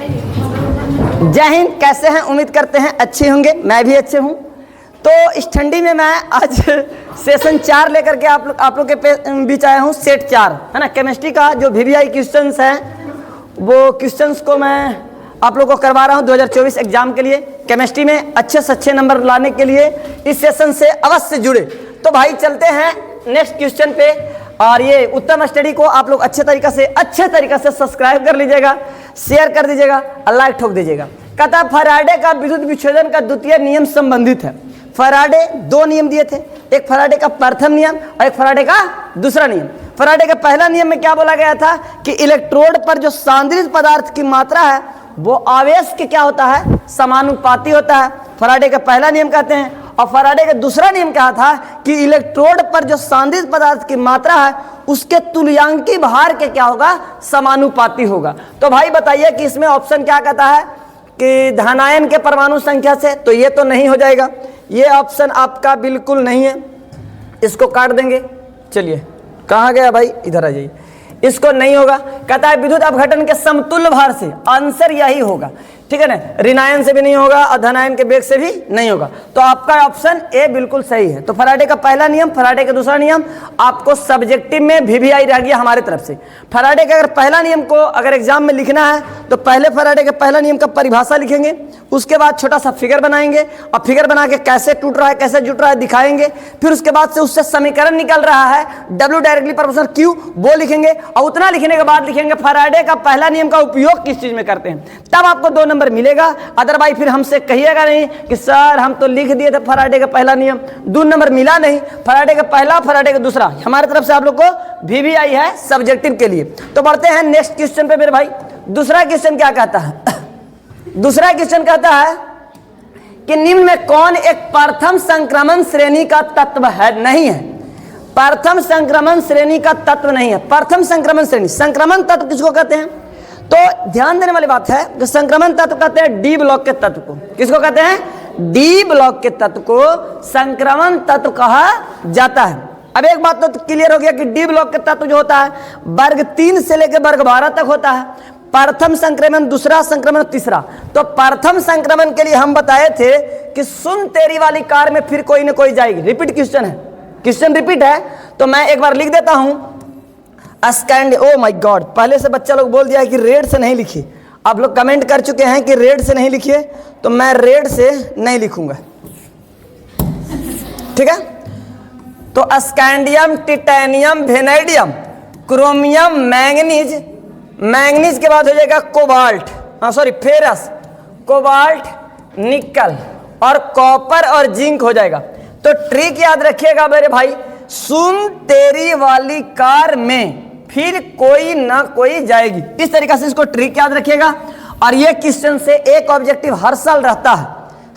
जय हिंद। कैसे हैं? उम्मीद करते हैं अच्छे होंगे। मैं भी अच्छे हूं। तो इस ठंडी में मैं आज सेशन 4 लेकर के आप लोग के बीच आया हूं। सेट 4 है ना, केमिस्ट्री का जो VVI क्वेश्चंस हैं वो क्वेश्चंस को मैं आप लोगों को करवा रहा हूं 2024 एग्जाम के लिए। केमिस्ट्री में अच्छे से अच्छे नंबर लाने के लिए इस सेशन से अवश्य जुड़े। तो भाई चलते हैं नेक्स्ट क्वेश्चन पे। और ये उत्तम स्टडी को आप लोग अच्छे तरीके से सब्सक्राइब कर लीजिएगा, शेयर कर दीजिएगा और लाइक ठोक दीजिएगा। कहता फैराडे का विद्युत विच्छेदन का द्वितीय नियम संबंधित है। फैराडे 2 नियम दिए थे, एक फैराडे का प्रथम नियम और एक फैराडे का दूसरा नियम। फैराडे के पहला नियम में क्या बोला गया था कि इलेक्ट्रोड पर जो सांद्रित पदार्थ की मात्रा है वो आवेश के क्या होता है, समानुपाती होता है। फैराडे का पहला नियम कहते हैं। और फैराडे का दूसरा नियम कहा था कि इलेक्ट्रोड पर जो सांद्रित पदार्थ की मात्रा है उसके तुल्यांकी भार के क्या होगा, समानुपाती होगा। तो भाई बताइए कि इसमें ऑप्शन क्या कहता है कि धनायन के परमाणु संख्या से, तो ये तो नहीं हो जाएगा, ये ऑप्शन आपका बिल्कुल नहीं है, इसको काट देंगे। चलिए कहाँ गया भाई, इधर आ जाइए। इसको नहीं होगा। कहता है विद्युत अपघटन के समतुल्य भार से, आंसर यही होगा, ठीक है ना। ऋणायन से भी नहीं होगा और धनायन के वेग से भी नहीं होगा। तो आपका ऑप्शन ए बिल्कुल सही है। तो फैराडे का पहला नियम, फैराडे का दूसरा नियम आपको सब्जेक्टिव में VVI रह गया हमारे तरफ से। फैराडे का अगर पहला नियम को अगर एग्जाम में लिखना है तो पहले फैराडे के पहला नियम का परिभाषा लिखेंगे, उसके बाद छोटा सा फिगर बनाएंगे और फिगर बना के कैसे टूट रहा है कैसे जुट रहा है दिखाएंगे। फिर उसके बाद से उससे समीकरण निकल रहा है W डायरेक्टली प्रोपोर्शनल Q, वो लिखेंगे। और उतना लिखने के बाद लिखेंगे फैराडे का पहला नियम का उपयोग किस चीज में करते हैं, तब आपको 2 नंबर मिलेगा। अदरवाइज फिर हमसे कहिएगा नहीं कि सर हम तो लिख दिए थे फैराडे का पहला नियम, 2 नंबर मिला नहीं। फैराडे का पहला, फैराडे का दूसरा, हमारे तरफ से आप लोग को VVI है सब्जेक्टिव के लिए। तो बढ़ते हैं नेक्स्ट क्वेश्चन पे मेरे भाई। दूसरा क्वेश्चन क्या कहता है? दूसरा क्वेश्चन कहता है कि निम्न में कौन एक प्रथम संक्रमण श्रेणी का तत्व है? नहीं है, प्रथम संक्रमण श्रेणी का तत्व नहीं है। प्रथम संक्रमण श्रेणी, संक्रमण तत्व किसको कहते हैं? तो ध्यान देने वाली बात है कि संक्रमण तत्व कहते हैं D ब्लॉक के तत्व को। किसको कहते हैं? D ब्लॉक के तत्व को संक्रमण तत्व कहा जाता है। अब एक बात तो क्लियर हो गया कि D ब्लॉक के तत्व जो होता है वर्ग 3 से लेकर वर्ग 12 तक होता है। प्रथम संक्रमण, दूसरा संक्रमण, तीसरा। तो प्रथम संक्रमण के लिए हम बताए थे कि सुन तेरी वाली कार में फिर कोई ना कोई जाएगी। रिपीट क्वेश्चन है, क्वेश्चन रिपीट है। तो मैं एक बार लिख देता हूं स्कैंड। ओ माय गॉड, पहले से बच्चा लोग बोल दिया है कि रेड से नहीं लिखिए। आप लोग कमेंट कर चुके हैं कि रेड से नहीं लिखिए, तो मैं रेड से नहीं लिखूंगा, ठीक है। तो scandium, titanium, vanadium, chromium, manganese, manganese के बाद हो जाएगा कोबाल्ट, फेरस, कोबाल्ट, निकल और कॉपर और जिंक हो जाएगा। तो ट्रिक याद रखिएगा मेरे भाई, सुन तेरी वाली कार में फिर कोई ना कोई जाएगी। इस तरीके से इसको ट्रिक याद रखिएगा। और ये क्वेश्चन से एक ऑब्जेक्टिव हर साल रहता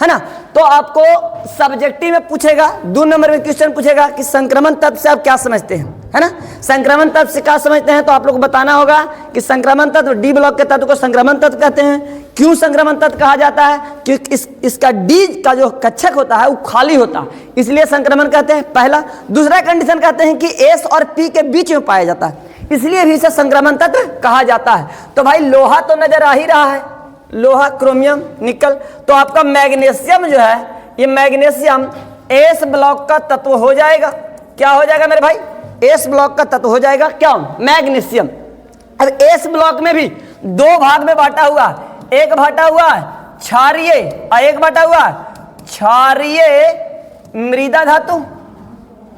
है ना। तो आपको सब्जेक्टिव में पूछेगा, 2 नंबर में क्वेश्चन पूछेगा कि संक्रमण तत्व से आप क्या समझते हैं, है ना। संक्रमण तत्व से क्या समझते हैं, तो आप लोग को बताना होगा कि संक्रमण तत्व D ब्लॉक के तत्व को संक्रमण तत्व कहते हैं। क्यों संक्रमण तत्व कहा जाता है? क्योंकि इसका D का जो कक्षक होता है वो खाली होता है, इसलिए संक्रमण कहते हैं, पहला। दूसरा कंडीशन कहते हैं कि S और P के बीच में पाया जाता है, इसलिए भी इसे संक्रमण तत्व कहा जाता है। तो भाई लोहा तो नजर आ ही रहा है, लोहा, क्रोमियम, निकल। तो आपका मैग्नीशियम जो है, ये मैग्नीशियम S ब्लॉक का तत्व हो जाएगा। क्या हो जाएगा मेरे भाई? S ब्लॉक का तत्व हो जाएगा। क्या? मैग्नीशियम। अब S ब्लॉक में भी 2 भाग में बांटा हुआ है। एक बांटा हुआ है क्षारीय और एक बांटा हुआ है क्षारीय मृदा धातु।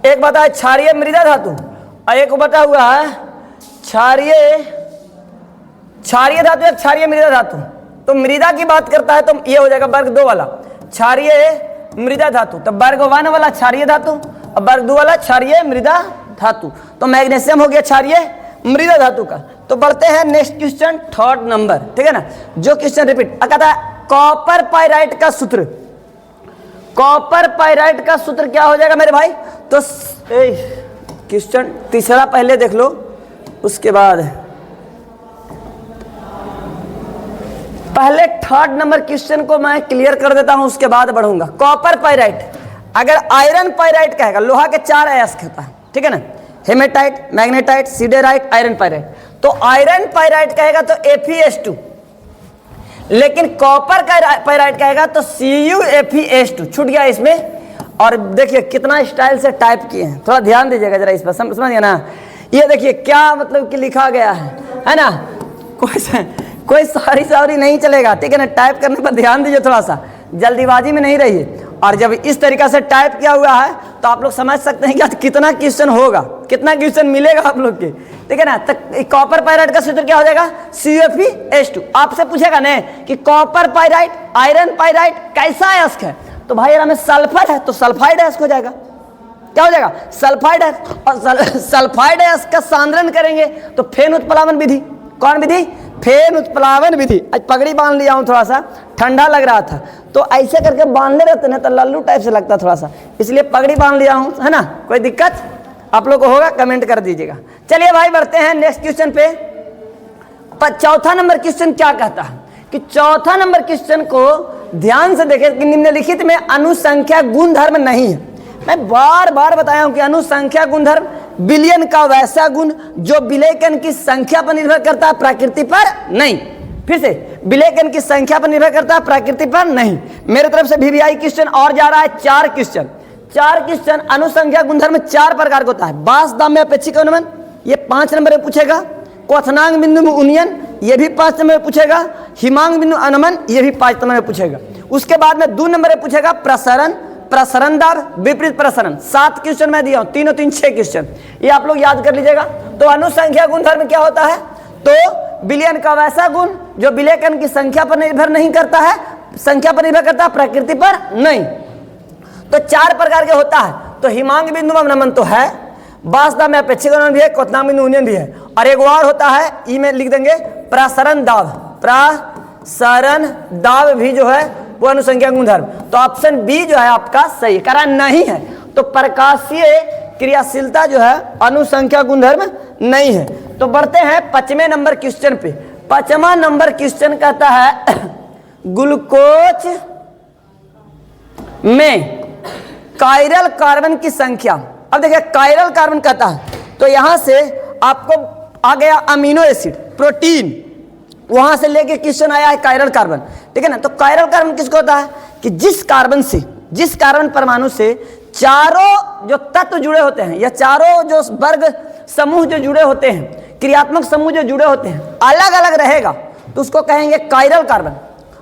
एक बता है क्षारीय मृदा धातु और एक बता हुआ है क्षारीय धातु या क्षारीय मृदा धातु। तो मृदा की बात करता है तो ये हो जाएगा वर्ग 2 वाला क्षारीय मृदा धातु। तो वर्ग 1 वाला क्षारीय धातु और वर्ग 2 वाला क्षारीय मृदा धातु। तो मैग्नीशियम हो गया क्षारीय मृदा धातु का। तो बढ़ते हैं नेक्स्ट क्वेश्चन, 3rd नंबर, ठीक है ना। जो क्वेश्चन रिपीट कहता है कॉपर पाइराइट का सूत्र। कॉपर पाइराइट का सूत्र क्या हो जाएगा मेरे भाई? तो क्वेश्चन तीसरा पहले देख लो, उसके बाद पहले 3rd नंबर क्वेश्चन को मैं क्लियर कर देता हूं, उसके बाद बढ़ूंगा। कॉपर पाइराइट, अगर आयरन पाइराइट कहेगा, लोहा के 4 अयस्क होता है, ठीक है ना, hematite, magnetite, siderite, iron pyrite. तो आयरन पाइराइट कहेगा तो Fe2, लेकिन कॉपर का पाइराइट कहेगा तो CuFeS2 छूट गया इसमें। और देखिए कितना स्टाइल से टाइप किए हैं, थोड़ा ध्यान दीजिएगा जरा इस पर, समझ गया ना। ये देखिए क्या मतलब कि लिखा गया है ना। कोई सॉरी नहीं चलेगा, ठीक है ना। टाइप करने पर ध्यान दीजिए, थोड़ा सा जल्दीबाजी में नहीं रहिए। और जब इस तरीका से टाइप किया हुआ है तो आप लोग समझ सकते हैं कि आज कितना क्वेश्चन होगा, कितना क्वेश्चन मिलेगा आप लोग के, ठीक है ना। तो कॉपर पाइराइट का सूत्र क्या हो जाएगा? CuFeS2। आपसे पूछेगा ना कि कॉपर पाइराइट, आयरन पाइराइट कैसा अयस्क है, तो भाई यार में सल्फर है तो सल्फाइड अयस्क हो जाएगा। क्या हो जाएगा? सल्फाइड अयस्क। और सल्फाइड अयस्क का सांद्रण करेंगे तो फेन उत्प्लावन विधि। कौन विधि? फेन उत्प्लावन विधि। आज पगड़ी बांध लिया हूं, थोड़ा सा ठंडा लग रहा था तो ऐसे करके बांधने रहते ना तो लल्लू टाइप से लगता थोड़ा सा, इसलिए पगड़ी बांध लिया हूं, है ना। कोई दिक्कत आप लोग को होगा कमेंट कर दीजिएगा। चलिए भाई बढ़ते हैं नेक्स्ट क्वेश्चन पे। चौथा नंबर क्वेश्चन क्या कहता है कि चौथा नंबर क्वेश्चन को ध्यान से देखें कि निम्नलिखित में अनुसंख्या गुणधर्म नहीं है। मैं बार बार बताया हूं कि अनुसंख्या गुणधर्म विलयन का वैसा गुण जो विलेखन की संख्या पर निर्भर करता है, प्रकृति पर नहीं। फिर से, विलेखन की संख्या पर निर्भर करता है, प्रकृति पर नहीं। मेरे तरफ से VVI क्वेश्चन और जा रहा है 4 क्वेश्चन। 4 क्वेश्चन अनुसंख्या गुणधर्म 4 प्रकार का होता है। बास दाम्य अपेक्षिक अनुमान ये 5 नंबर में पूछेगा। क्वथनांग बिंदु में उन्नयन ये भी 5 नंबर में पूछेगा। हिमांग बिंदु अनुमान ये भी 5 नंबर में पूछेगा। उसके बाद में 2 नंबर में पूछेगा प्रसरण, प्रसरण दाब, विपरीत प्रसरण। 7 क्वेश्चन मैं दिया हूं, 3 और 3 6 क्वेश्चन, ये आप लोग याद कर लीजिएगा। तो अनुसंख्या गुणधर्म क्या होता है? तो विलयन का वैसा गुण जो विलेखन की संख्या पर निर्भर नहीं करता है, संख्या पर निर्भर करता है, प्रकृति पर नहीं। तो 4 प्रकार के होता है। तो हिमांग बिंदु नमन तो है, बासदा में अपेक्षिक अनुमान भी है, क्वथनांग बिंदु उन्नयन भी है। और एक और होता है, ई में लिख देंगे प्रसरण दाब। प्रसरण दाब भी जो है वो अनुसंख्या गुणधर्म। तो ऑप्शन बी जो है आपका सही, कारण नहीं है। तो प्रकाशीय क्रियाशीलता जो है अनुसंख्या गुणधर्म नहीं है। तो बढ़ते हैं 5वें नंबर क्वेश्चन पे। 5वां नंबर क्वेश्चन कहता है ग्लूकोज में कायरल कार्बन की संख्या। अब देखिए कायरल कार्बन कहता है तो यहां से आपको आ गया अमीनो एसिड, प्रोटीन, वहां से लेके क्वेश्चन आया है कायरल कार्बन, ठीक है ना। तो कायरल कार्बन किसको होता है कि जिस कार्बन परमाणु से चारों जो तत्व जुड़े होते हैं या चारों जो वर्ग समूह जो जुड़े होते हैं, क्रियात्मक समूह जो जुड़े होते हैं, अलग अलग रहेगा तो उसको कहेंगे कायरल कार्बन।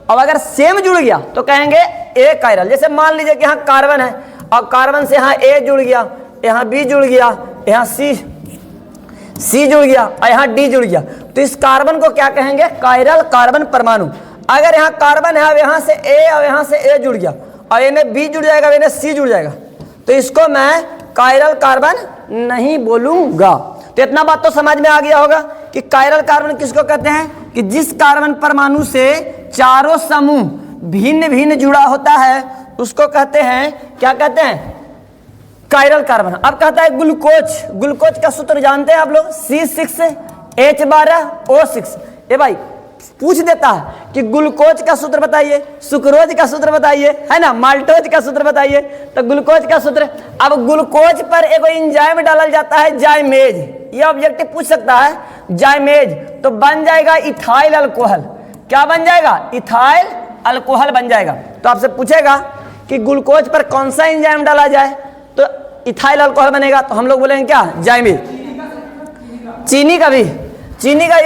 अब अगर सेम जुड़ गया तो कहेंगे ए कायरल। जैसे मान लीजिए कि यहाँ कार्बन है और कार्बन से यहाँ ए जुड़ गया, यहाँ बी जुड़ गया, यहाँ सी जुड़ गया और यहाँ डी जुड़ गया, तो इस कार्बन को क्या कहेंगे? कायरल कार्बन परमाणु। अगर यहाँ कार्बन है, अब यहाँ से ए और यहाँ से ए जुड़ गया और इन्हें बी जुड़ जाएगा, इन्हें सी जुड़ जाएगा, तो इसको मैं कायरल कार्बन नहीं बोलूंगा। तो इतना बात तो समझ में आ गया होगा कि कायरल कार्बन किसको कहते हैं कि जिस कार्बन परमाणु से चारों समूह भिन्न भिन्न जुड़ा होता है उसको कहते हैं, क्या कहते हैं? Chiral carbon. अब कहता है ग्लूकोज। ग्लूकोज का सूत्र जानते हैं आप लोग, C6H12O6। ये भाई पूछ देता है कि ग्लूकोज का सूत्र बताइए, सुक्रोज का सूत्र बताइए, है ना, माल्टोज का सूत्र बताइए। तो ग्लूकोज का सूत्र, अब ग्लूकोज पर एक एंजाइम डाला जाता है जाइमेज, ये ऑब्जेक्टिव पूछ सकता है, जाइमेज, तो बन जाएगा इथाइल अल्कोहल। क्या बन जाएगा? इथाइल अल्कोहल बन जाएगा। तो आपसे पूछेगा कि ग्लूकोज पर कौन सा एंजाइम डाला जाए तो इथाइल अल्कोहल बनेगा, तो हम लोग बोलेंगे क्या? जाइमेज। चीनी का भी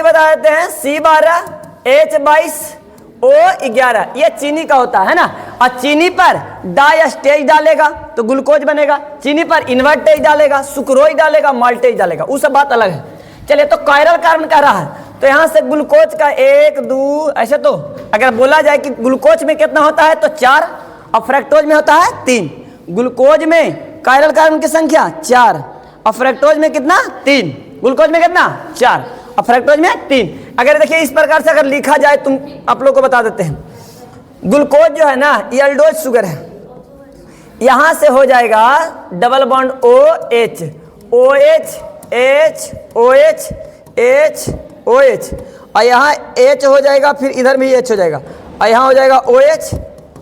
बता देते हैं, C12H22O11, ये चीनी का होता है ना। और चीनी पर डायस्टेज डालेगा तो ग्लूकोज बनेगा, चीनी पर इन्वर्टेज डालेगा, सुक्रोज डालेगा, माल्टेज डालेगा, वो सब बात अलग है। चलिए, तो कायरल कार्बन कह रहा है तो यहां से ग्लूकोज का 1 2 ऐसे, तो अगर बोला जाए कि ग्लूकोज में कितना होता है तो 4 और फ्रक्टोज में होता है 3। ग्लूकोज में कायरल कार्बन की संख्या 4 और फ्रक्टोज में कितना? 3। ग्लूकोज में कितना? 4 और फ्रक्टोज में 3। अगर देखिए इस प्रकार से अगर लिखा जाए, तुम आप लोग को बता देते हैं, ग्लूकोज जो है ना ये एल्डोज शुगर है, यहां से हो जाएगा double bond OH, OH H OH H OH, और यहाँ H हो जाएगा, फिर इधर भी H हो जाएगा और यहाँ हो जाएगा OH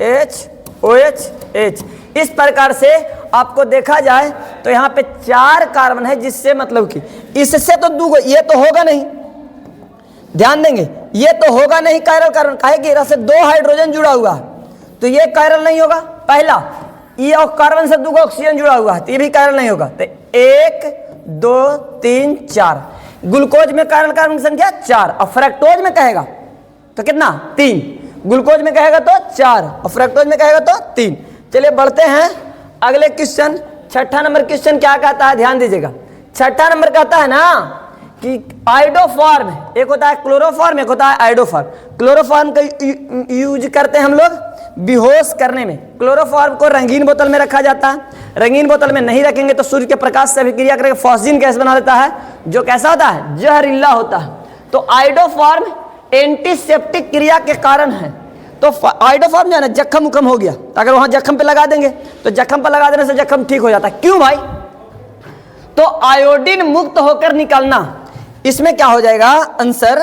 H OH H। इस प्रकार से आपको देखा जाए तो यहाँ पे 4 कार्बन है, जिससे मतलब कि इससे तो 2, ये तो होगा नहीं, ध्यान देंगे, ये तो होगा नहीं कायरल कार्बन, काहे कि से 2 हाइड्रोजन जुड़ा हुआ है, तो ये कायरल नहीं होगा। पहला ये और कार्बन से 2 ऑक्सीजन जुड़ा हुआ है, तो ये भी कायरल नहीं होगा। तो 1 2 3 4, ग्लूकोज में कायरल कार्बन की संख्या 4, और फ्रक्टोज में कहेगा तो कितना 3, ग्लूकोज में कहेगा तो 4 और फ्रक्टोज में कहेगा तो 3। चलिए बढ़ते हैं अगले क्वेश्चन। छठा नंबर क्वेश्चन क्या कहता है, ध्यान दीजिएगा। छठा नंबर कहता है ना कि आइडोफॉर्म, एक होता है क्लोरोफॉर्म, एक होता है आइडोफॉर्म। क्लोरोफॉर्म का यूज करते हैं हम लोग बेहोश करने में। क्लोरोफॉर्म को रंगीन बोतल में रखा जाता है, रंगीन बोतल में नहीं रखेंगे तो सूर्य के प्रकाश से अभिक्रिया करके फॉस्फिन गैस बना देता है, जो कैसा होता है, जहरीला होता है। तो आइडोफॉर्म एंटीसेप्टिक क्रिया के कारण है। तो आइडोफॉर्म जो है ना, जख्म उखम हो गया तो अगर वहां जख्म पे लगा देंगे तो जख्म पर लगा देने से जख्म ठीक हो जाता है। क्यों भाई? तो आयोडीन मुक्त होकर निकलना, इसमें क्या हो जाएगा, आंसर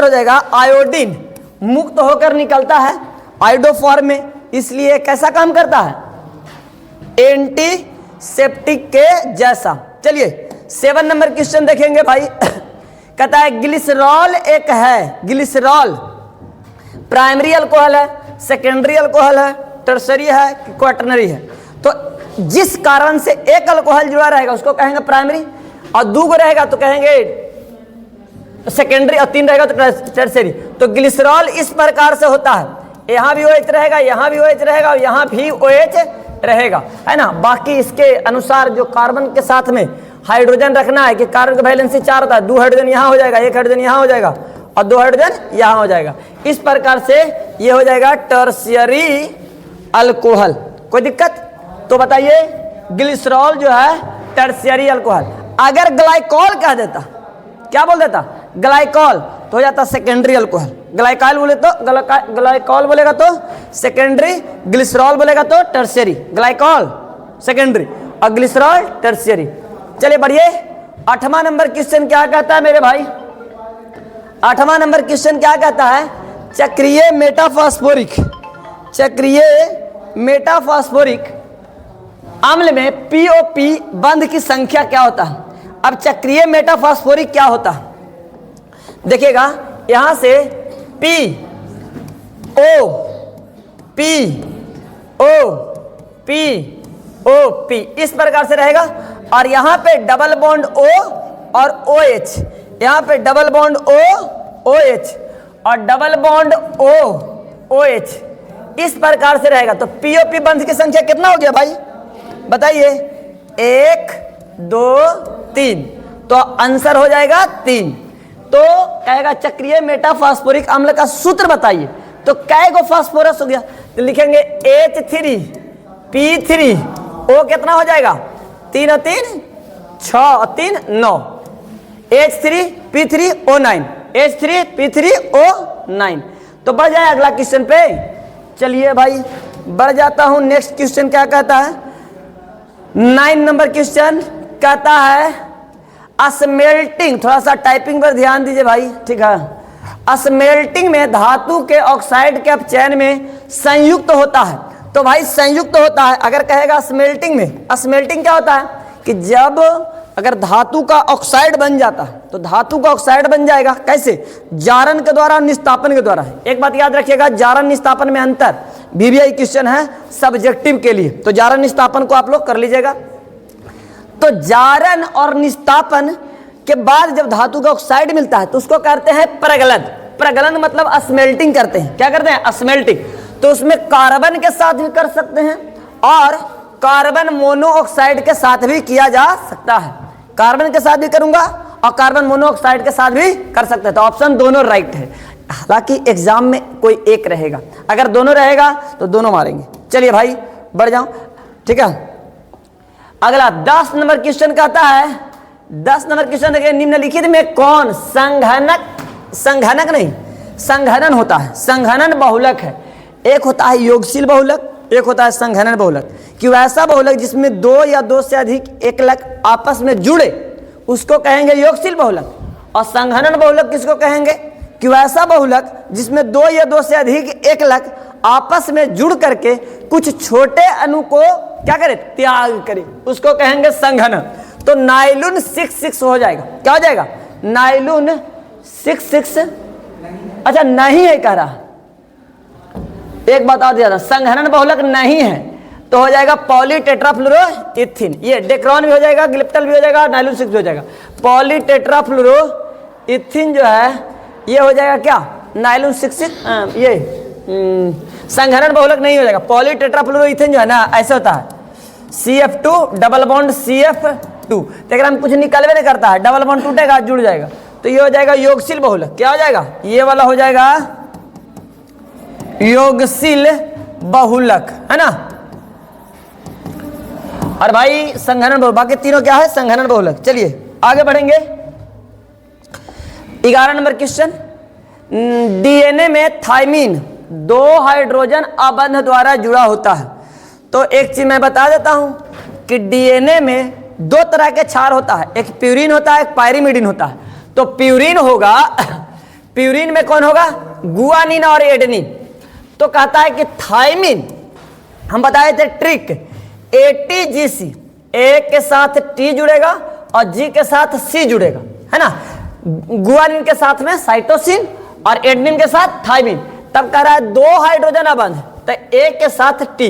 हो जाएगा आयोडीन मुक्त होकर निकलता है आइडोफॉर्म में, इसलिए कैसा काम करता है, एंटीसेप्टिक के जैसा। चलिए 7 नंबर क्वेश्चन देखेंगे भाई। कहता है ग्लिसरॉल एक है, ग्लिसरॉल प्राइमरी अल्कोहल है, सेकेंडरी अल्कोहल है, टर्सरी है, क्वाटरनरी है। तो जिस कारण से एक अल्कोहल जुड़ा रहेगा उसको कहेंगे प्राइमरी, और 2 रहेगा तो कहेंगे सेकेंडरी, और 3 रहेगा तो टर्सरी। तो ग्लिसरॉल इस प्रकार से होता है, यहां भी OH रहेगा, यहां भी OH रहेगा, और यहां भी OH रहेगा, है ना। बाकी इसके अनुसार जो कार्बन के साथ में हाइड्रोजन रखना है कि कार्बन का वैलेंसी 4 होता है, 2 हाइड्रोजन यहां हो जाएगा, 1 हाइड्रोजन यहां हो जाएगा और 2 हाइड्रोजन यहां हो जाएगा। इस प्रकार से ये हो जाएगा टर्शियरी अल्कोहल। कोई दिक्कत? तो बताइए ग्लिसरॉल जो है टर्शियरी अल्कोहल। अगर ग्लाइकॉल कह देता, क्या बोल देता, ग्लाइकॉल, तो हो जाता सेकेंडरी अल्कोहल। ग्लाइकॉल बोले तो ग्लाइकॉल बोलेगा तो सेकेंडरी, ग्लिसरॉल बोलेगा तो टर्शियरी। ग्लाइकॉल सेकेंडरी और ग्लिसरॉल टर्शियरी। चलिए बढ़िए 8वां नंबर क्वेश्चन क्या कहता है मेरे भाई, 8वां नंबर क्वेश्चन क्या कहता है, चक्रीय मेटाफॉस्फोरिक, चक्रीय मेटाफॉस्फोरिक अम्ल में POP बंध की संख्या क्या होता है। अब चक्रीय मेटाफॉस्फोरिक क्या होता है, देखिएगा यहां से POP इस प्रकार से रहेगा, और यहां पे डबल बॉन्ड O और OH, यहां पे डबल बॉन्ड OH और डबल बॉन्ड OH इस प्रकार से रहेगा। तो POP बंध की संख्या कितना हो गया भाई, बताइए, 1 2 3, तो आंसर हो जाएगा 3। तो कहेगा चक्रीय मेटाफॉस्फोरिक अम्ल का सूत्र बताइए, तो कै गो फास्फोरस हो गया, तो लिखेंगे H3P3, O कितना हो जाएगा, 3 और 3 6 और 3 9, H3P3O9, H3P3O9। तो बढ़ जाए अगला क्वेश्चन पे। चलिए भाई बढ़ जाता हूं, नेक्स्ट क्वेश्चन क्या कहता है, 9 नंबर क्वेश्चन कहता है स्मेल्टिंग, थोड़ा सा टाइपिंग पर ध्यान दीजिए भाई, ठीक है। स्मेल्टिंग में धातु के ऑक्साइड के अपचयन में संयुक्त होता है। तो भाई संयुक्त होता है, अगर कहेगा स्मेल्टिंग में, स्मेल्टिंग क्या होता है कि जब अगर धातु का ऑक्साइड बन जाता है तो धातु का ऑक्साइड बन जाएगा, कैसे, जारन के द्वारा, निस्तापन के द्वारा। एक बात याद रखिएगा, जारन निस्तापन में अंतर, VVI क्वेश्चन है सब्जेक्टिव के लिए, तो जारन निस्तापन को आप लोग कर लीजिएगा। तो जारन और निस्तापन के बाद जब धातु का ऑक्साइड मिलता है तो उसको करते हैं प्रगलन। प्रगलन मतलब स्मेल्टिंग करते हैं, क्या करते हैं, स्मेल्टिंग। तो उसमें कार्बन के साथ भी कर सकते हैं और कार्बन मोनोऑक्साइड के साथ भी किया जा सकता है। कार्बन के साथ भी करूंगा और कार्बन मोनोऑक्साइड के साथ भी कर सकते हैं, तो ऑप्शन दोनों राइट है। हालांकि एग्जाम में कोई एक रहेगा, अगर दोनों रहेगा तो दोनों मारेंगे। चलिए भाई बढ़ जाऊं, ठीक है। अगला 10 नंबर क्वेश्चन कहता है, 10 नंबर क्वेश्चन देखिए, निम्नलिखित में कौन संघनक नहीं, संघनन होता है, संघनन बहुलक है। एक होता है योगशील बहुलक, एक होता है संघनन बहुलक। कि वैसा बहुलक जिसमें 2 या 2 से अधिक एकलक आपस में जुड़े उसको कहेंगे योगशील बहुलक। और संघनन बहुलक किसको कहेंगे, कि वैसा बहुलक जिसमें 2 या 2 से अधिक एकलक आपस में जुड़ करके कुछ छोटे अणु को क्या करे, त्याग करे, उसको कहेंगे संघनन। तो नाइलुन 6 हो जाएगा, क्या हो जाएगा, नाइलुन 6 अच्छा नहीं है कह रहा, एक बात और दिया था, संघनन बहुलक नहीं है तो हो जाएगा पॉलीटेट्राफ्लोरोइथिन, ये डेक्रोन भी हो जाएगा, ग्लिप्टल भी हो जाएगा, नाइलून 6 भी हो जाएगा। पॉलीटेट्राफ्लोरोइथिन जो है ये हो जाएगा क्या, नाइलून 6, ये संघनन बहुलक नहीं हो जाएगा। पॉलीटेट्राफ्लोरोइथिन जो है ना ऐसे होता है, CF2 डबल बॉन्ड CF2, लेकिन हम कुछ निकलवे नहीं करता है, डबल बॉन्ड टूटेगा जुड़ जाएगा, तो ये हो जाएगा योगशील बहुलक। क्या हो जाएगा, ये वाला हो जाएगा योगशील बहुलक, है ना। और भाई संघनन बहुलक, बाकी तीनों क्या है, संघनन बहुलक। चलिए आगे बढ़ेंगे। 11 नंबर क्वेश्चन, डीएनए में थाइमिन 2 हाइड्रोजन अबंध द्वारा जुड़ा होता है। तो एक चीज मैं बता देता हूं कि डीएनए में 2 तरह के क्षार होता है, एक प्यूरिन होता है, एक पायरिमिडिन होता है। तो प्यूरिन होगा, प्यूरिन में कौन होगा, गुआनिन और एडेनिन। तो कहता है कि थाइमिन, हम बताए थे ट्रिक, ATGC, ए के साथ T जुड़ेगा और G के साथ C जुड़ेगा, है ना। गुआनिन के साथ में साइटोसिन और एडेनिन के साथ थाइमिन, तब कह रहा है 2 हाइड्रोजन अबंध, तो A के साथ T,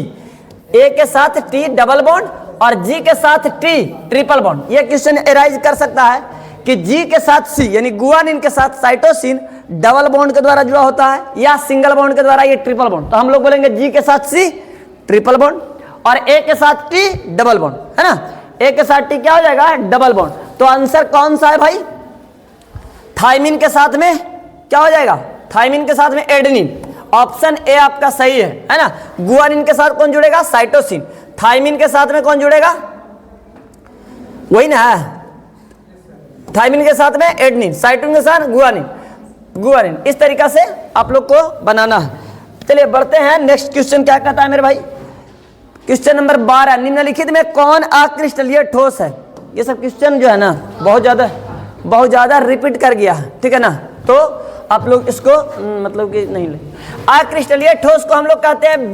A के साथ T डबल बॉन्ड और G के साथ T ट्रिपल बॉन्ड। ये क्वेश्चन एराइज कर सकता है कि G के साथ C यानी गुआनिन के साथ साइटोसिन डबल बॉन्ड के द्वारा जुड़ा होता है या सिंगल बॉन्ड के द्वारा ये ट्रिपल बॉन्ड। तो हम लोग बोलेंगे G के साथ C ट्रिपल बॉन्ड और A के साथ T डबल बॉन्ड, है ना। A के साथ T क्या हो जाएगा, डबल बॉन्ड। तो आंसर कौन सा है भाई, थाइमिन के साथ में क्या हो जाएगा, थाइमिन के साथ में एडेनिन। ऑप्शन ए आपका सही है ना। गुआनिन के साथ कौन जुड़ेगा, साइटोसिन। थाइमिन के साथ में कौन जुड़ेगा, वही ना है, थाइमिन के साथ में एडेनिन, साइटोसिन के साथ गुआनिन, गुआनिन। इस तरीका से आप लोग को बनाना है। चलिए बढ़ते हैं, नेक्स्ट क्वेश्चन क्या कहता है मेरे भाई, क्वेश्चन नंबर 12, निम्नलिखित में कौन अक्रिस्टलीय ठोस है। ये सब क्वेश्चन जो है ना बहुत ज्यादा रिपीट कर गया है, ठीक है ना। तो आप लोग इसको मतलब कि नहीं ले। अक्रिस्टलीय ठोस को हम लोग कहते हैं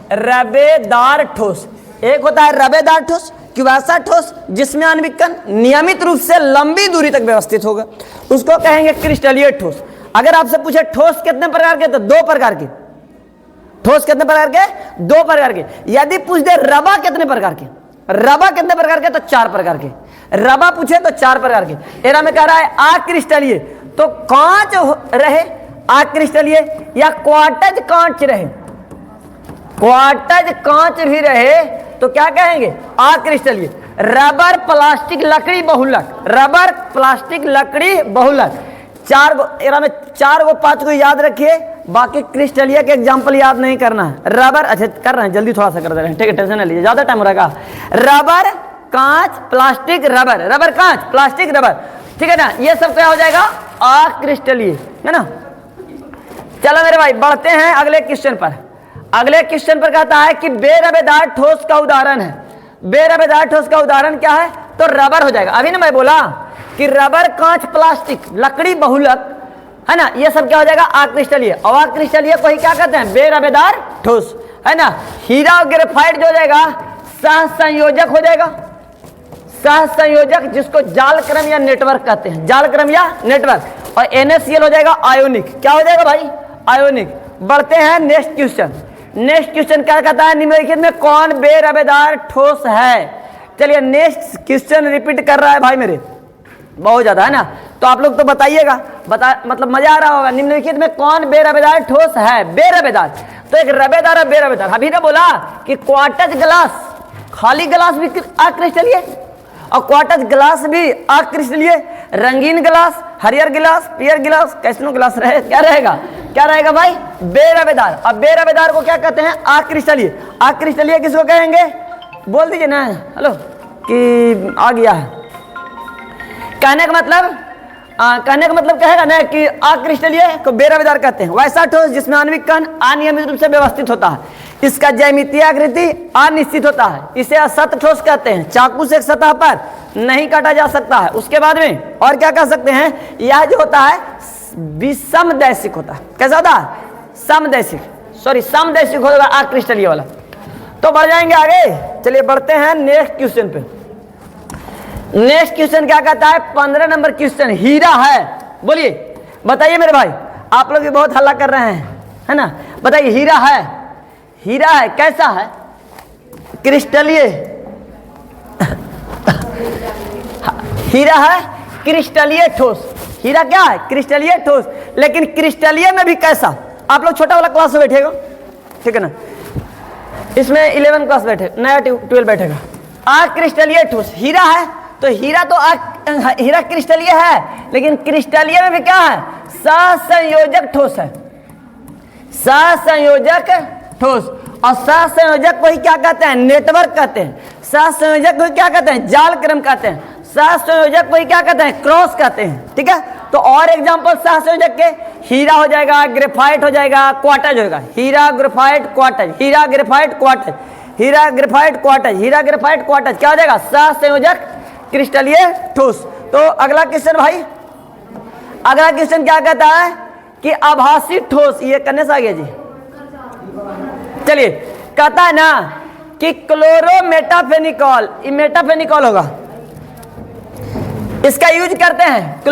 बेरबेदार ठोस। एक होता है रबेदार ठोस कि वैसा ठोस जिसमें आणविक कण नियमित रूप से लंबी दूरी तक व्यवस्थित होगा, उसको कहेंगे क्रिस्टलीय ठोस। अगर आपसे पूछे ठोस कितने प्रकार के, तो 2 प्रकार के। ठोस कितने प्रकार के, 2 प्रकार के। यदि पूछ दे रबा कितने प्रकार के, रबा कितने प्रकार के, तो 4 प्रकार के। रबा पूछे तो 4 प्रकार के। एरा में कह रहा है अक्रिस्टलीय, तो कांच रहे अक्रिस्टलीय या क्वार्टज कांच रहे, क्वार्टज कांच भी रहे तो क्या कहेंगे, अक्रिस्टलीय। रबर प्लास्टिक लकड़ी बहुलक, रबर प्लास्टिक लकड़ी बहुलक। 4 गो एरा में 4 गो 5 गो याद रखिए, बाकी क्रिस्टलीय के एग्जाम्पल याद नहीं करना है। रबर, अच्छा कर रहे हैं, जल्दी थोड़ा सा कर दे रहे हैं, ठीक है, टेंशन नहीं लीजिए, ज्यादा टाइम हो रहेगा। रबर, कांच, प्लास्टिक, रबर, रबर, कांच, प्लास्टिक, रबर, ठीक है ना। ये सब क्या हो जाएगा, अक्रिस्टलीय, है ना। चलो मेरे भाई बढ़ते हैं अगले क्वेश्चन पर। अगले क्वेश्चन पर कहता है कि बेरबेदार ठोस का उदाहरण है। बेरबेदार ठोस का उदाहरण क्या है, तो रबर हो जाएगा। अभी ना मैं बोला कि रबर, कांच, प्लास्टिक, लकड़ी बहुलक, है ना, ये सब क्या हो जाएगा, अक्रिस्टलीय। और अक्रिस्टलीय को ही क्या कहते हैं, बेरबेदार ठोस, है ना। हीरा और ग्रेफाइट जो हो जाएगा सह संयोजक हो जाएगा, सह संयोजक, जिसको जाल क्रम या नेटवर्क कहते हैं, जाल क्रम या नेटवर्क। और NaCl हो जाएगा आयोनिक। क्या हो जाएगा भाई, आयोनिक। बढ़ते हैं नेक्स्ट क्वेश्चन। नेक्स्ट क्वेश्चन क्या कहता है, निम्नलिखित में कौन बेरबेदार ठोस है। चलिए नेक्स्ट क्वेश्चन रिपीट कर रहा है भाई मेरे, बहुत ज्यादा, है ना। तो आप लोग तो बताइएगा, मतलब मजा आ रहा होगा। निम्नलिखित में कौन बेरबेदार ठोस है, बेरबेदार। तो एक रबेदार और बेरबेदार। अभी ना बोला कि क्वार्टज ग्लास, खाली ग्लास भी अक्रिस्टलीय और क्वार्टज ग्लास भी अक्रिस्टलीय। रंगीन ग्लास, हरियर ग्लास, पियर ग्लास, कैसनो ग्लास रहे, क्या रहेगा, क्या रहेगा भाई, बेरबेदार। अब बेरबेदार को क्या कहते हैं, अक्रिस्टलीय। अक्रिस्टलीय किसको कहेंगे, बोल दीजिए ना, हेलो, कि आ गया है। कहने का मतलब कहेगा ना कि अक्रिस्टलीय को बेरबेदार कहते हैं। वैसा ठोस जिसमें आणविक कण अनियमित रूप से व्यवस्थित होता है, इसका ज्यामितीय आकृति अनिश्चित होता है, इसे असत ठोस कहते हैं। चाकू से एक सतह पर नहीं काटा जा सकता है। उसके बाद में और क्या कह सकते हैं, यह जो होता है विषमदैशिक होता है। कैसा होता है, समदैशिक, सॉरी समदैशिक होगा अक्रिस्टलीय वाला। तो बढ़ जाएंगे आगे। चलिए बढ़ते हैं नेक्स्ट क्वेश्चन पे। नेक्स्ट क्वेश्चन क्या कहता है, 15 नंबर क्वेश्चन, हीरा है। बोलिए, बताइए मेरे भाई, आप लोग भी बहुत हल्ला कर रहे हैं, है ना। बताइए, हीरा है, हीरा है, कैसा है? क्रिस्टलीय। हीरा है क्रिस्टलीय ठोस। हीरा क्या है? क्रिस्टलीय ठोस। लेकिन क्रिस्टलीय में भी कैसा? आप लोग छोटा वाला क्लास में बैठेगा, ठीक है ना, इसमें 11 क्लास बैठे, नया 12 बैठेगा। क्रिस्टलीय ठोस हीरा है, तो हीरा तो हीरा क्रिस्टलीय है, लेकिन क्रिस्टलीय में भी क्या है? सहसंयोजक ठोस है, सहसंयोजक ठोस। और सहसंयोजक को ही क्या कहते हैं? नेटवर्क कहते हैं। सहसंयोजक को क्या कहते हैं? जाल क्रम कहते हैं। सहसंयोजक को ही क्या कहते हैं? क्रॉस कहते हैं, ठीक है। तो और एग्जांपल सहसंयोजक के, हीरा हो जाएगा, ग्रेफाइट हो जाएगा, क्वार्टज होगा। हीरा ग्रेफाइट क्वार्टज, हीरा ग्रेफाइट क्वार्टज, हीरा ग्रेफाइट क्वार्टज, हीरा ग्रेफाइट क्वार्टज, क्या हो जाएगा? सहसंयोजक क्रिस्टलीय ठोस। तो अगला क्वेश्चन भाई, अगला क्वेश्चन क्या कहता है कि आभासी ठोस, ये करने से आ गया जी। चलिए, कहता है ना कि क्लोरोमेटाफेनिकॉल, ये मेटाफेनिकॉल होगा, इसका यूज करते हैं।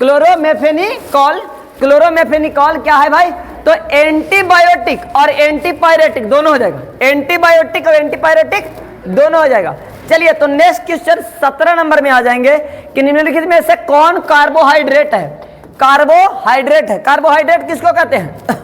क्लोरोमेफेनिकॉल, क्लोरोमेफेनिकॉल क्या है भाई? तो एंटीबायोटिक और एंटीपायरेटिक दोनों हो जाएगा, एंटीबायोटिक और एंटीपायरेटिक दोनों हो जाएगा। चलिए, तो नेक्स्ट क्वेश्चन 17 नंबर में आ जाएंगे कि निम्नलिखित में से कौन कार्बोहाइड्रेट है? कार्बोहाइड्रेट है। कार्बोहाइड्रेट किसको कहते हैं?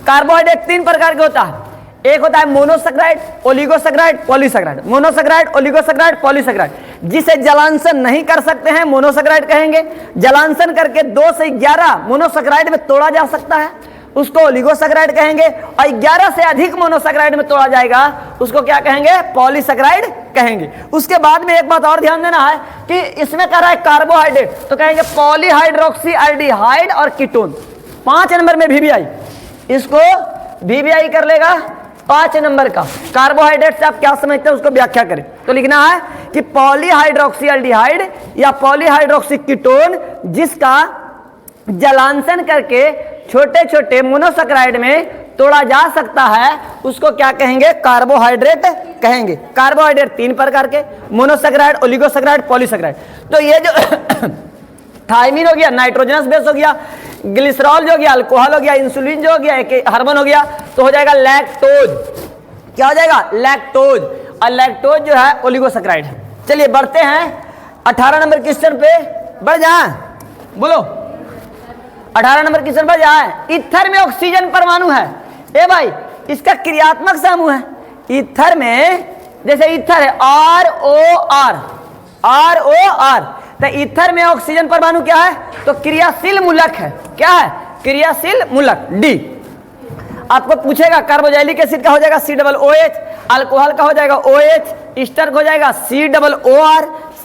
कार्बोहाइड्रेट 3 प्रकार के होता है। एक होता है monosaccharide, oligosaccharide, polysaccharide. Monosaccharide, oligosaccharide, polysaccharide. जिसे जलांशन नहीं कर सकते हैं मोनोसैकराइड कहेंगे। जलांशन करके 2 से 11 मोनोसैकराइड में तोड़ा जा सकता है, उसको ओलिगोसैकराइड कहेंगे। और 11 से अधिक मोनोसैकराइड में तोड़ा जाएगा, उसको क्या कहेंगे? पॉलीसैकराइड कहेंगे। उसके बाद में एक बात और ध्यान देना है कि इसमें कह रहा है कार्बोहाइड्रेट, तो कहेंगे पॉलीहाइड्रोक्सी एल्डिहाइड और कीटोन। 5 नंबर में वीवीआई, इसको वीवीआई कर लेगा 5 नंबर का। कार्बोहाइड्रेट से आप क्या समझते हैं उसको व्याख्या करें। तो लिखना है कि पॉलीहाइड्रोक्सी एल्डिहाइड या पॉलीहाइड्रोक्सी कीटोन जिसका जलांशन करके छोटे छोटे मोनोसैकराइड में तोड़ा जा सकता है, उसको क्या कहेंगे? कार्बोहाइड्रेट कहेंगे। कार्बोहाइड्रेट 3 प्रकार के, मोनोसैकराइड, ओलिगोसैकराइड, पॉलीसैकराइड। तो ये जो थायमिन हो गया, नाइट्रोजनस बेस हो गया, ग्लिसरॉल जो हो गया, अल्कोहल हो गया, इंसुलिन जो हो गया, हार्मोन हो गया, तो हो जाएगा लैक्टोज। क्या हो जाएगा? लैक्टोज। और लैक्टोज जो है ओलिगोसैकराइड है। चलिए बढ़ते हैं 18 नंबर क्वेश्चन पे, बढ़ जाए, बोलो 18 नंबर क्वेश्चन बढ़ जाए। ईथर में ऑक्सीजन परमाणु है, ए भाई, इसका क्रियात्मक समूह है। ईथर में, जैसे ईथर है ROR, ROR, तो ईथर में ऑक्सीजन परमाणु क्या है? तो क्रियाशील मूलक है। क्या है? क्रियाशील मूलक, D। आपको पूछेगा कार्बोजाइलिक एसिड का हो जाएगा COOH, अल्कोहल का हो जाएगा OH, ईस्टर का हो जाएगा COOR,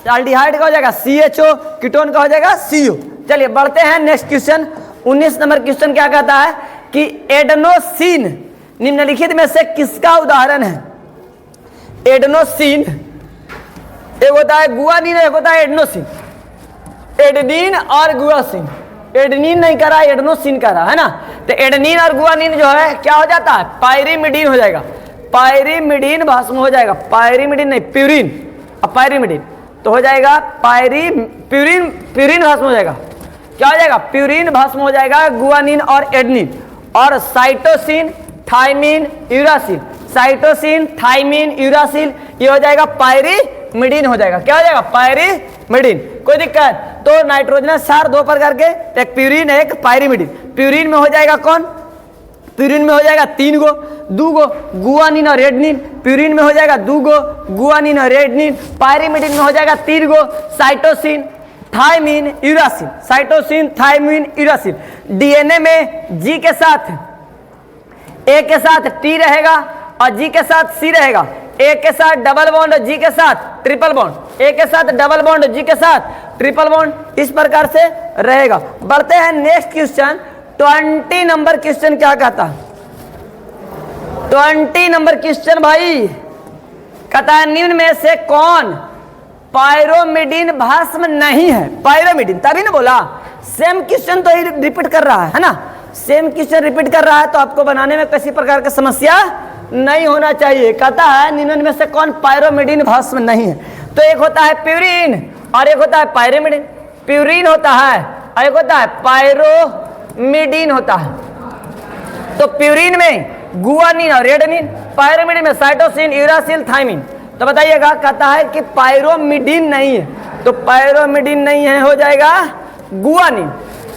एल्डिहाइड का हो जाएगा CHO, कीटोन का हो जाएगा CO। चलिए बढ़ते हैं नेक्स्ट क्वेश्चन। 19 नंबर क्वेश्चन क्या कहता है कि एडेनोसिन निम्नलिखित में से किसका उदाहरण है? एडेनोसिन, एक होता है गुआनिन, एक होता है एडेनोसिन। एडेनिन और गुआसिन, एडेनिन नहीं कर रहा, एडेनोसिन कर रहा है ना। तो एडेनिन और गुआनिन जो है क्या हो जाता है? पायरिमिडीन हो जाएगा, पायरिमिडीन भस्म हो जाएगा। पायरिमिडीन नहीं, प्यूरिन, अब पायरिमिडीन तो हो जाएगा प्यूरिन, प्यूरिन भस्म हो जाएगा। क्या हो जाएगा? प्यूरिन भस्म हो जाएगा, गुआनिन और एडेनिन। और cytosine, thymine, uracil, cytosine, thymine, uracil, ये हो जाएगा पायरिमिडीन हो जाएगा। क्या हो जाएगा? पायरिमिडीन। कोई दिक्कत? तो नाइट्रोजनस क्षार 2 प्रकार के, एक प्यूरिन एक पायरिमिडीन। प्यूरिन में हो जाएगा कौन? प्यूरिन में हो जाएगा 3 गो, 2 गो गुआनिन और एडेनिन। प्यूरिन में हो जाएगा 2 गो गुआनिन और एडेनिन। पायरिमिडीन में हो जाएगा 3 गो, cytosine, thymine, uracil. Cytosine, thymine, uracil. DNA में G के साथ, A के साथ T रहेगा और G के साथ C रहेगा। A के साथ डबल बॉन्ड, G के साथ ट्रिपल बॉन्ड, A के साथ डबल बॉन्ड, G के साथ ट्रिपल बॉन्ड, इस प्रकार से रहेगा। बढ़ते हैं नेक्स्ट क्वेश्चन। 20 नंबर क्वेश्चन क्या कहता है? 20 नंबर क्वेश्चन भाई कहता है निम्न में से कौन पायरोमिडीन भस्म नहीं है? पायरोमिडीन, तभी ना बोला, सेम क्वेश्चन तो ही रिपीट कर रहा है ना, सेम क्वेश्चन रिपीट कर रहा है, तो आपको बनाने में किसी प्रकार की समस्या नहीं होना चाहिए। कहता है निम्न में से कौन पायरोमिडीन भस्म नहीं है? तो एक होता है प्यूरिन और एक होता है पायरोमिडीन। प्यूरिन होता है और एक होता है पायरोमिडीन होता है। तो प्यूरिन में गुआनिन और रेडनिन, पायरोमिडीन में साइटोसिन, यूरासिल, थायमिन। तो बताइएगा, कहता है कि पायरोमिडीन नहीं है, तो पायरोमिडीन नहीं है, हो जाएगा गुआनिन।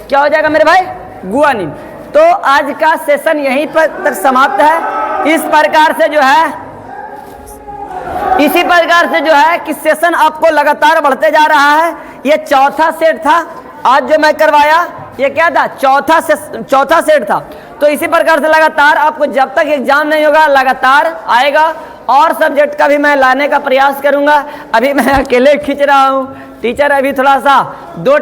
क्या हो जाएगा मेरे भाई? गुआनिन। तो आज का सेशन यहीं पर तक समाप्त है। इस प्रकार से जो है, इसी प्रकार से जो है कि सेशन आपको लगातार बढ़ते जा रहा है। ये चौथा सेट था आज जो मैं करवाया, ये क्या था? चौथा सेट था। तो इसी प्रकार से लगातार आपको जब तक एग्जाम नहीं होगा लगातार आएगा, और सब्जेक्ट का भी मैं लाने का प्रयास करूंगा। अभी मैं अकेले खींच रहा हूँ, टीचर अभी थोड़ा सा दो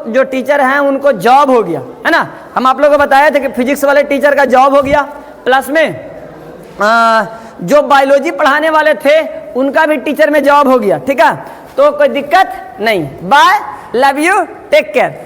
जो टीचर हैं उनको जॉब हो गया है ना। हम आप लोगों को बताए थे कि फिजिक्स वाले टीचर का जॉब हो गया, प्लस में जो बायोलॉजी पढ़ाने वाले थे उनका भी टीचर में जॉब हो गया। ठीक है, तो कोई दिक्कत नहीं। Bye, love you, take care.